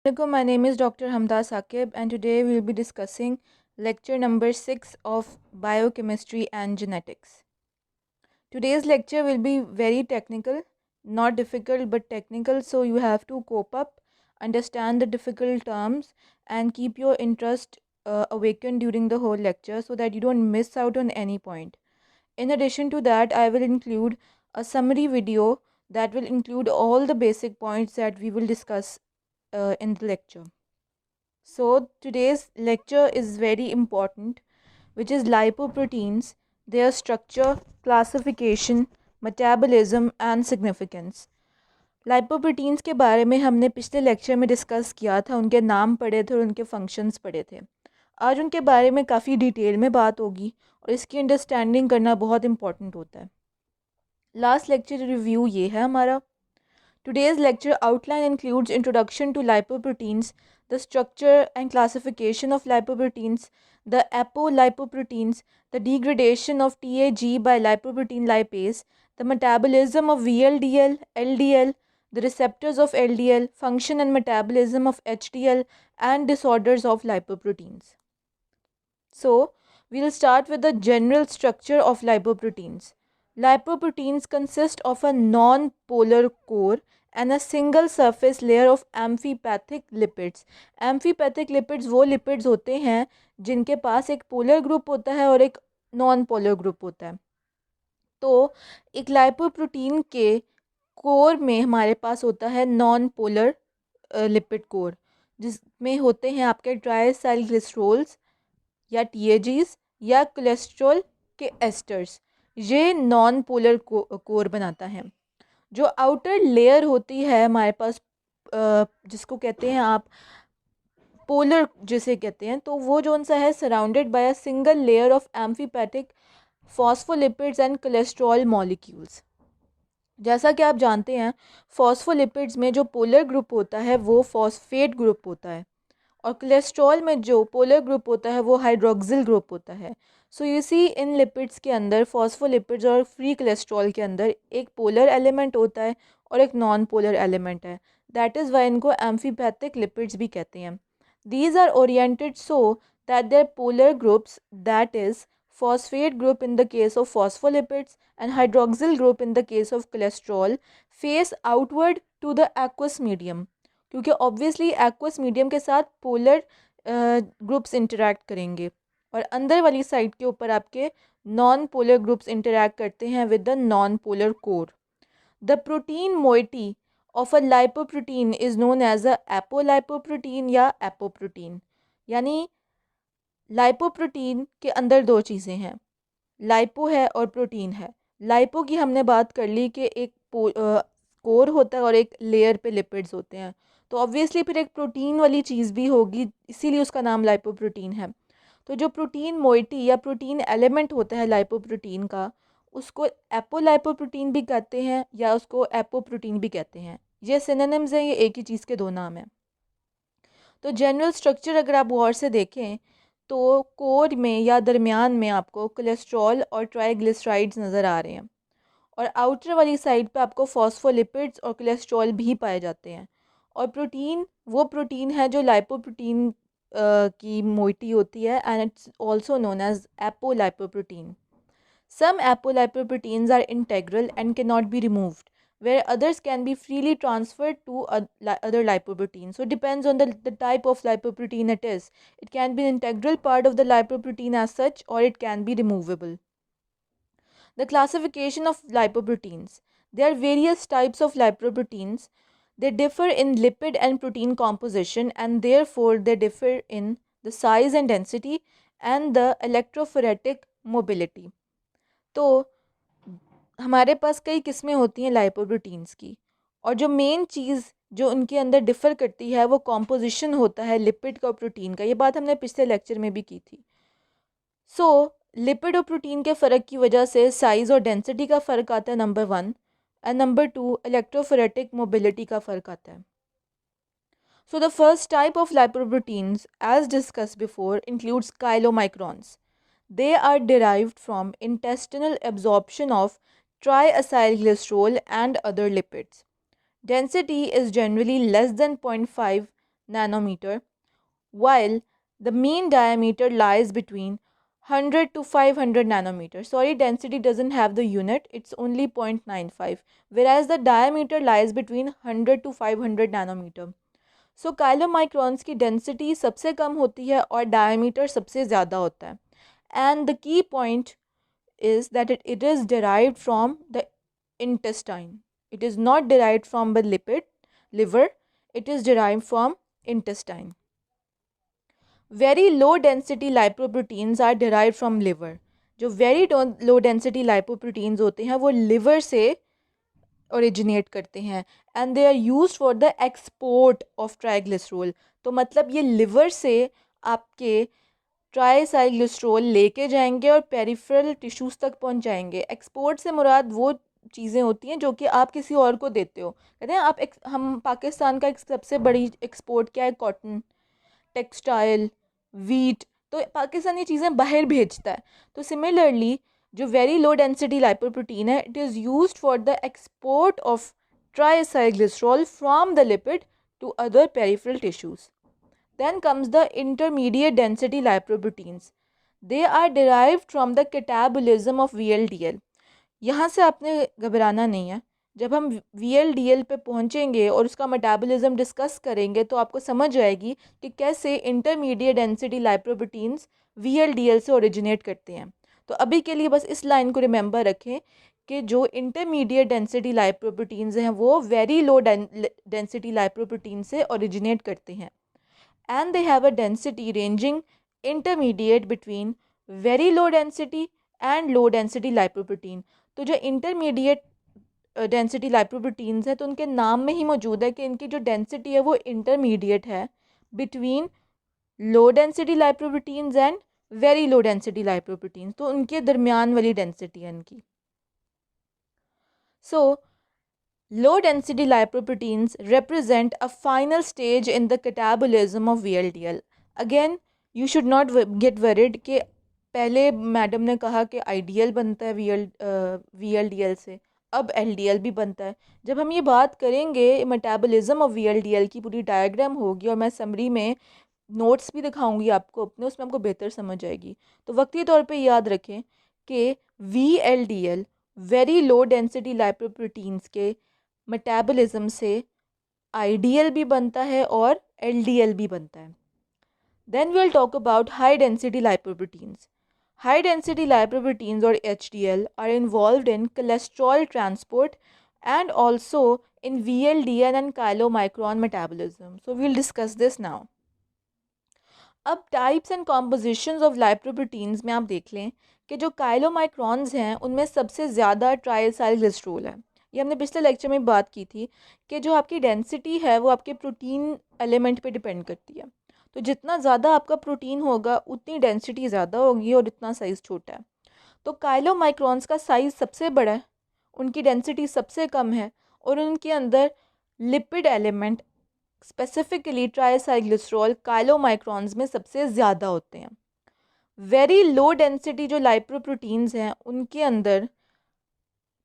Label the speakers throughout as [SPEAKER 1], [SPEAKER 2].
[SPEAKER 1] Assalamualaikum, my name is Dr. Hamda Saqib and today we will be discussing lecture number 6 of biochemistry and genetics. Today's lecture will be very technical, not difficult but technical, so you have to cope up, understand the difficult terms and keep your interest awakened during the whole lecture so that you don't miss out on any point. In addition to that, I will include a summary video that will include all the basic points that we will discuss in the lecture. So today's lecture is very important, which is lipoproteins, their structure, classification, metabolism and significance. Lipoproteins के बारे में हमने पिछले lecture में discuss किया था, उनके नाम पढ़े थे और उनके फंक्शंस पढ़े थे. आज उनके बारे में काफ़ी डिटेल में बात होगी और इसकी अंडरस्टैंडिंग करना बहुत इंपॉर्टेंट होता है. लास्ट लेक्चर रिव्यू ये है हमारा. Today's lecture outline includes introduction to lipoproteins, the structure and classification of lipoproteins, the apolipoproteins, the degradation of TAG by lipoprotein lipase, the metabolism of VLDL, LDL, the receptors of LDL, function and metabolism of HDL, and disorders of lipoproteins. So, we'll start with the general structure of lipoproteins. Lipoproteins consist of a non-polar core and a single surface layer of amphipathic lipids. Amphipathic lipids वो lipids होते हैं जिनके पास एक polar group होता है और एक non-polar group होता है. तो एक lipoprotein के कोर में हमारे पास होता है non-polar lipid core, जिसमें होते हैं आपके ट्राइसाइलग्लिसरोल्स या TAGs या कोलेस्ट्रॉल के एस्टर्स. ये नॉन पोलर कोर बनाता है. जो आउटर लेयर होती है हमारे पास, जिसको कहते हैं आप पोलर जिसे कहते हैं, तो वो जो सा है surrounded by a single layer of amphipathic phospholipids and cholesterol molecules. जैसा कि आप जानते हैं, फॉस्फोलिपिड्स में जो पोलर ग्रुप होता है वो फॉस्फेट ग्रुप होता है और कोलेस्ट्रॉल में जो पोलर ग्रुप होता है वो हाइड्रोक्सिल ग्रुप होता है. So you see in lipids के अंदर, फॉस्फोलिपिड्स और फ्री कोलेस्ट्रॉल के अंदर एक पोलर एलिमेंट होता है और एक नॉन पोलर एलिमेंट है. दैट इज़ वाई इनको एम्फीपैथिक लिपिड्स भी कहते हैं. These are oriented so that their polar groups, that is phosphate group in the case of phospholipids and hydroxyl group in the case of cholesterol, face outward to the aqueous medium, क्योंकि obviously aqueous medium के साथ polar groups interact करेंगे और अंदर वाली side के ऊपर आपके नॉन पोलर ग्रुप्स इंटरैक्ट करते हैं with the non polar core. The protein moiety of a lipoprotein is known as a apolipoprotein या एपोप्रोटीन. यानी लाइपोप्रोटीन के अंदर दो चीज़ें हैं, लाइपो है और प्रोटीन है. लाइपो की हमने बात कर ली कि एक कोर होता है और एक लेयर पे लिपिड्स होते हैं, तो ऑब्वियसली फिर एक प्रोटीन वाली चीज़ भी होगी, इसीलिए उसका नाम लाइपोप्रोटीन है. तो जो प्रोटीन मोइटी या प्रोटीन एलिमेंट होता है लाइपोप्रोटीन का, उसको एपोलाइपोप्रोटीन भी कहते हैं या उसको एपोप्रोटीन भी कहते हैं. ये सिनोनिम्स हैं, ये एक ही चीज़ के दो नाम हैं. तो जनरल स्ट्रक्चर अगर आप गौर से देखें तो कोर में या दरमियान में आपको कोलेस्ट्रॉल और ट्राइग्लिसराइड्स नज़र आ रहे हैं और आउटर वाली साइड पे आपको फॉस्फोलिपिड्स और कोलेस्ट्रॉल भी पाए जाते हैं. और प्रोटीन वो प्रोटीन है जो लाइपोप्रोटीन की मोइटी होती है and it's also known as apolipoprotein. Some apolipoproteins are integral and can not be removed, where others can be freely transferred to other lipoproteins. So it depends on the type of lipoprotein it is. It can be an integral part of the lipoprotein as such or it can be removable. The classification of lipoproteins. There are various types of lipoproteins. They differ in lipid and protein composition and therefore they differ in the size and density and the electrophoretic mobility. तो हमारे पास कई किस्में होती हैं lipoproteins की और जो main चीज़ जो उनके अंदर डिफ़र करती है वो कॉम्पोजिशन होता है लिपिड का और प्रोटीन का. ये बात हमने पिछले लेक्चर में भी की थी. सो लिपिड और प्रोटीन के फ़र्क की वजह से साइज़ और डेंसिटी का फ़र्क आता है, number 1, and number 2 electrophoretic mobility का फ़र्क आता है. So the first type of lipoproteins, as discussed before, includes chylomicrons. They are derived from intestinal absorption of triacylglycerol and other lipids. Density is generally less than 0.5 nanometer, while the mean diameter lies between 100 to 500 nanometer. Sorry, density doesn't have the unit, it's only 0.95, whereas the diameter lies between 100 to 500 nanometer. सो काइलोमाइक्रॉन्स की density सबसे कम होती है और diameter सबसे ज़्यादा होता है. And the key point is that it is derived from the intestine. It is not derived from the liver, it is derived from intestine. Very low density lipoproteins are derived from liver. जो very low density lipoproteins होते हैं वो liver से originate करते हैं and they are use for the export of triglycerol. तो मतलब ये लिवर से आपके ट्राइसाइग्लिसरॉल लेके जाएंगे और पेरिफेरल टिश्यूज़ तक पहुंचाएंगे. एक्सपोर्ट से मुराद वो चीज़ें होती हैं जो कि आप किसी और को देते हो. कहते हैं आप हम पाकिस्तान का एक सबसे बड़ी एक्सपोर्ट क्या है, कॉटन, टेक्सटाइल, वीट. तो पाकिस्तान ये चीज़ें बाहर भेजता है. तो सिमिलरली जो वेरी लो डेंसिटी लाइपोप्रोटीन है, it is used for the export of triacylglycerol from the lipid to other peripheral tissues. Then comes the intermediate density lipoproteins. They are derived from the catabolism of VLDL. यहाँ से आपने घबराना नहीं है. जब हम VLDL पे पहुँचेंगे और उसका मेटाबॉलिज्म डिस्कस करेंगे तो आपको समझ आएगी कि कैसे इंटरमीडिएट डेंसिटी लाइपोप्रोटीन्स VLDL से ओरिजिनेट करते हैं. तो अभी के लिए बस इस लाइन को रिमेंबर रखें कि जो इंटरमीडिएट डेंसिटी लाइपोप्रोटीन्स हैं वो वेरी लो डेंसिटी लाइपोप्रोटीन से ओरिजिनेट करते हैं. And they have a density ranging intermediate between very low density and low density lipoprotein. तो जो intermediate density lipoproteins है तो उनके नाम में ही मौजूद है कि इनकी जो density है वो intermediate है between low density lipoproteins and very low density lipoproteins. तो उनके दरमियान वाली density है इनकी. So low density lipoproteins represent a final stage in the catabolism of VLDL. Again, you should not get worried कि पहले मैडम ने कहा कि आइडियल बनता है VLDL से, अब LDL भी बनता है. जब हम ये बात करेंगे मेटाबॉलिज्म ऑफ VLDL की पूरी डायग्राम होगी और मैं समरी में नोट्स भी दिखाऊंगी आपको अपने, उसमें आपको बेहतर समझ आएगी. तो वक्ती तौर पे याद रखें कि VLDL very low density lipoproteins के मेटाबॉलिज्म से आइडियल भी बनता है और LDL भी बनता है. Then we will talk about high density lipoproteins. High density lipoproteins और HDL are involved in cholesterol transport and also in VLDL and chylomicron metabolism. So we will discuss this now. अब types and compositions of lipoproteins में आप देख लें कि जो काइलोमाइक्रॉन्स हैं उनमें सबसे ज़्यादा ट्राइसाइग्लिसरॉल है. ये हमने पिछले लेक्चर में बात की थी कि जो आपकी डेंसिटी है वो आपके प्रोटीन एलिमेंट पे डिपेंड करती है. तो जितना ज़्यादा आपका प्रोटीन होगा उतनी डेंसिटी ज़्यादा होगी और इतना साइज़ छोटा है. तो काइलोमाइक्रॉन्स का साइज़ सबसे बड़ा है, उनकी डेंसिटी सबसे कम है और उनके अंदर लिपिड एलिमेंट स्पेसिफिकली ट्राइसाइग्लिसरॉल काइलोमाइक्रॉन्स में सबसे ज़्यादा होते हैं. वेरी लो डेंसिटी जो लाइपोप्रोटीन्स हैं उनके अंदर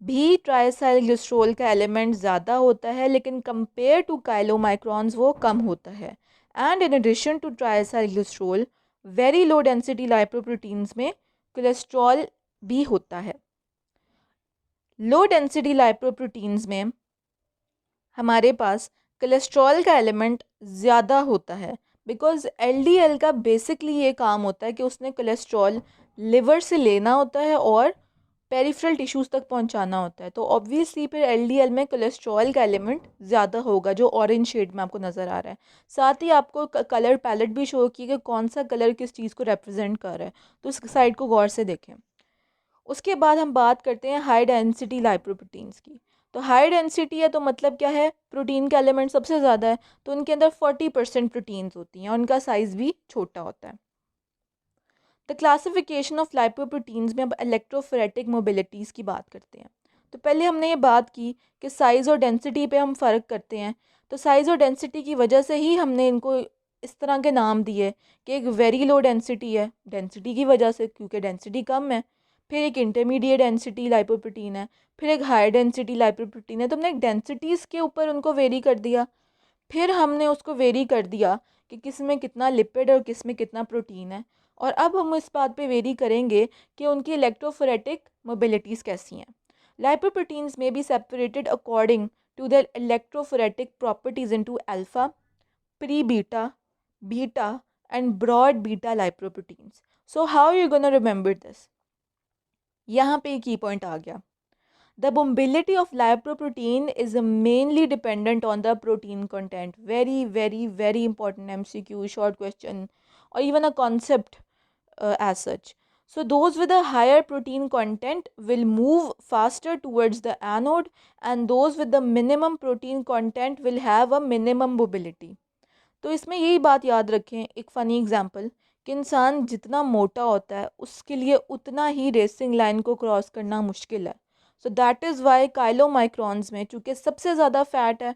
[SPEAKER 1] भी ट्राइसाइग्लिसरॉल का एलिमेंट ज़्यादा होता है, लेकिन कंपेयर टू काइलोमाइक्रॉन्स वो कम होता है. And in addition to triacylglycerol very low density lipoproteins में कोलेस्ट्रॉल भी होता है. लो डेंसिटी लाइपोप्रोटीन्स में हमारे पास कोलेस्ट्रॉल का एलिमेंट ज़्यादा होता है बिकॉज LDL का बेसिकली ये काम होता है कि उसने कोलेस्ट्रॉल लिवर से लेना होता है और पेरिफेरल टिश्यूज़ तक पहुंचाना होता है. तो ऑब्वियसली फिर LDL में कोलेस्ट्रॉल का एलिमेंट ज़्यादा होगा जो ऑरेंज शेड में आपको नज़र आ रहा है. साथ ही आपको कलर पैलेट भी शो की कि कौन सा कलर किस चीज़ को रिप्रेजेंट कर रहा है, तो उस साइड को गौर से देखें. उसके बाद हम बात करते हैं हाई डेंसिटी लाइपोप्रोटीन्स की. तो हाई डेंसिटी है तो मतलब क्या है, प्रोटीन का एलिमेंट सबसे ज़्यादा है तो उनके अंदर 40% प्रोटीन्स होती हैं और उनका साइज़ भी छोटा होता है. द क्लासिफिकेशन ऑफ लाइपोप्रोटीन्स में अब इलेक्ट्रोफोरेटिक मोबिलिटीज़ की बात करते हैं. तो पहले हमने ये बात की कि साइज़ और डेंसिटी पे हम फ़र्क करते हैं. तो साइज़ और डेंसिटी की वजह से ही हमने इनको इस तरह के नाम दिए कि एक वेरी लो डेंसिटी है डेंसिटी की वजह से क्योंकि डेंसिटी कम है, फिर एक इंटरमीडिएट डेंसिटी लाइपोप्रोटीन है, फिर एक हाई डेंसिटी लाइपोप्रोटीन है. तो हमने डेंसिटीज़ के ऊपर उनको वेरी कर दिया. फिर हमने उसको वेरी कर दिया कि किस में कितना लिपिड और किस में कितना प्रोटीन है, और अब हम इस बात पे वेरी करेंगे कि उनकी इलेक्ट्रोफोरेटिक मोबिलिटीज़ कैसी हैं। लाइपोप्रोटीन्स में be separated according to the electrophoretic properties into alpha, pre beta, beta and broad beta lipoproteins. So how you gonna remember this? यहाँ पे की पॉइंट आ गया। The mobility of lipoprotein is mainly dependent on the protein content. Very, very, very important MCQ, short question, or even a concept as such. So those with a higher protein content will move faster towards the anode, and those with the minimum protein content will have a minimum mobility. तो इसमें यही बात याद रखें, एक funny example, कि इंसान जितना मोटा होता है उसके लिए उतना ही रेसिंग लाइन को क्रॉस करना मुश्किल है। सो दैट इज़ वाई काइलोमाइक्रॉन्स में चूँकि सबसे ज़्यादा फ़ैट है,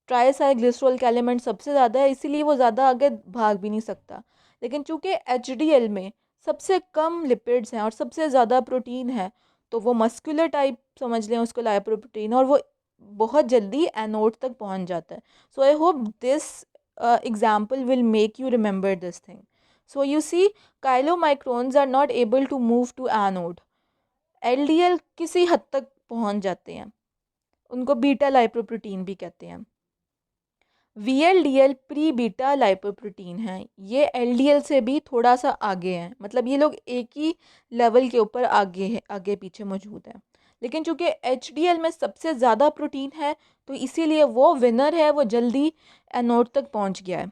[SPEAKER 1] ट्राइसाइग्लिसरॉल का एलिमेंट सबसे ज़्यादा है, इसीलिए वो ज़्यादा आगे भाग भी नहीं सकता। लेकिन चूँकि HDL में सबसे कम लिपिड्स हैं और सबसे ज़्यादा प्रोटीन है, तो वो मस्कुलर टाइप समझ लें उसको लाइपोप्रोटीन, और वो बहुत जल्दी एनोड तक पहुंच जाता है। So I hope this example will make you remember this thing. So you see, chylomicrons are not able to move to anode. LDL किसी हद तक पहुंच जाते हैं, उनको बीटा लाइपोप्रोटीन भी कहते हैं। VLDL प्री बीटा लाइपोप्रोटीन हैं, ये LDL से भी थोड़ा सा आगे हैं, मतलब ये लोग एक ही लेवल के ऊपर आगे है, आगे पीछे मौजूद हैं। लेकिन चूंकि HDL में सबसे ज़्यादा प्रोटीन है, तो इसीलिए वो विनर है, वो जल्दी एनोड तक पहुंच गया है।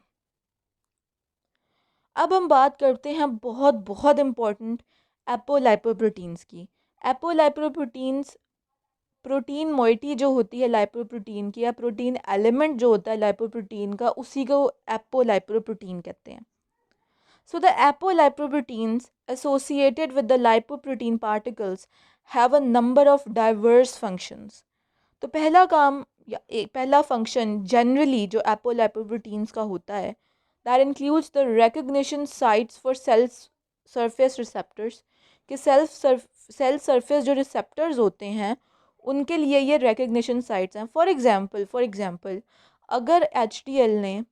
[SPEAKER 1] अब हम बात करते हैं बहुत बहुत इम्पॉर्टेंट एपोलाइपोप्रोटीन्स की। एपोलाइपोप्रोटीन्स प्रोटीन मोइटी जो होती है लाइपोप्रोटीन की, या प्रोटीन एलिमेंट जो होता है लाइपोप्रोटीन का, उसी को एपोलाइपोप्रोटीन कहते हैं। So the apolipoproteins associated with the lipoprotein particles have a number of diverse functions. तो पहला काम या पहला फंक्शन जनरली जो एपोलाइपोप्रोटीन्स का होता है, that includes the recognition sites for sale surface receptors, कि सेल सरफेस जो रिसेप्टर्स होते हैं उनके लिए ये रिकग्निशन साइट्स हैं। फॉर एग्जांपल अगर HDL ने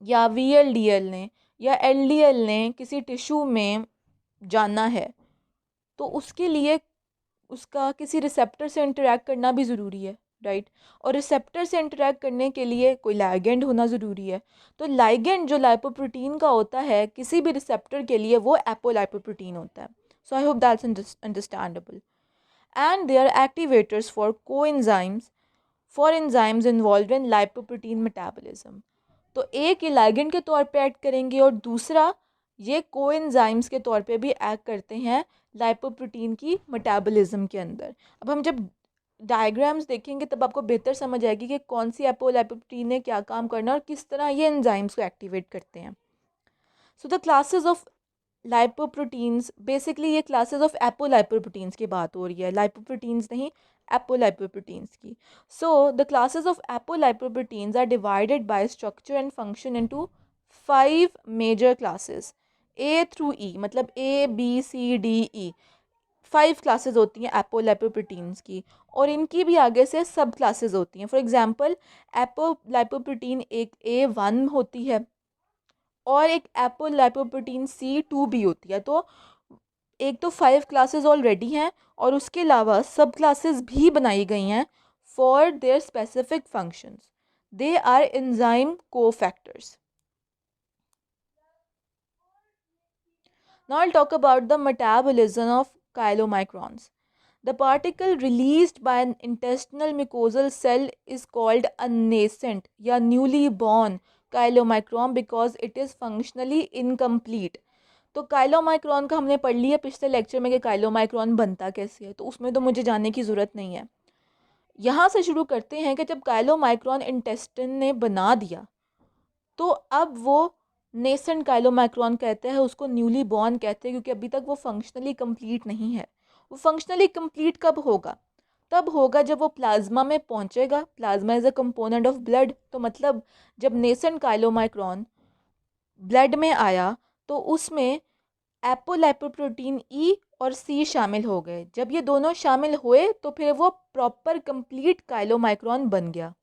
[SPEAKER 1] या VLDL ने या LDL ने किसी टिश्यू में जाना है, तो उसके लिए उसका किसी रिसेप्टर से इंटरेक्ट करना भी ज़रूरी है, राइट। और रिसेप्टर से इंटरेक्ट करने के लिए कोई लाइगेंड होना ज़रूरी है। तो लाइगेंड जो लाइपोप्रोटीन का होता है किसी भी रिसेप्टर के लिए, वो एपोलाइपोप्रोटीन होता है। So I hope that's understandable. And they are activators for enzymes involve in lipoprotein metabolism. तो एक ये लाइगेंड के तौर पे एक्ट करेंगे, और दूसरा ये कोएंजाइम्स के तौर पे भी एक्ट करते हैं लाइपोप्रोटीन की मेटाबॉलिज्म के अंदर। अब हम जब डायग्राम्स देखेंगे तब आपको बेहतर समझ आएगी कि कौन सी एपोलाइपोप्रोटीन ने क्या काम करना और किस तरह ये एंजाइम्स को एक्टिवेट करते हैं। So the classes of lipoproteins, basically ये क्लासेस ऑफ एपोलाइपोप्रोटीन्स की बात हो रही है, लाइपोप्रोटीन्स नहीं, एपोलाइपोप्रोटीन्स की। So the classes of apolipoproteins are divided by structure and function into 5 major classes, A through E, मतलब ABCDE 5 क्लासेस होती हैं एपोलाइपोप्रोटीन्स की, और इनकी भी आगे से सब क्लासेस होती हैं। फॉर एग्जांपल एपोलाइपोप्रोटीन एक A1 होती है, और एक एपोलाइपोप्रोटीन C2 भी होती है। तो एक तो 5 क्लासेस ऑलरेडी हैं, और उसके अलावा सब क्लासेस भी बनाई गई हैं for their specific functions. They are enzyme cofactors. Now I'll talk about the metabolism of chylomicrons. The particle released by an intestinal mucosal cell is called a nascent या newly born chylomicron because it is functionally incomplete. तो काइलोमाइक्रॉन का हमने पढ़ लिया पिछले lecture में कि काइलोमाइक्रॉन बनता कैसे है, तो उसमें तो मुझे जानने की ज़रूरत नहीं है। यहाँ से शुरू करते हैं कि जब काइलोमाइक्रॉन इंटेस्टिन ने बना दिया, तो अब वो नेसेंट काइलोमाइक्रॉन कहते हैं, उसको न्यूली बॉर्न कहते हैं, क्योंकि अभी तक वो फंक्शनली कंप्लीट नहीं है। वो फंक्शनली कंप्लीट कब होगा? तब होगा जब वो प्लाज्मा में पहुंचेगा। Plasma is a component of blood, तो मतलब जब नेसेंट काइलोमाइक्रॉन ब्लड में आया तो उसमें एपोलाइपोप्रोटीन ई और सी शामिल हो गए। जब ये दोनों शामिल हुए तो फिर वो प्रॉपर कंप्लीट काइलोमाइक्रॉन बन गया।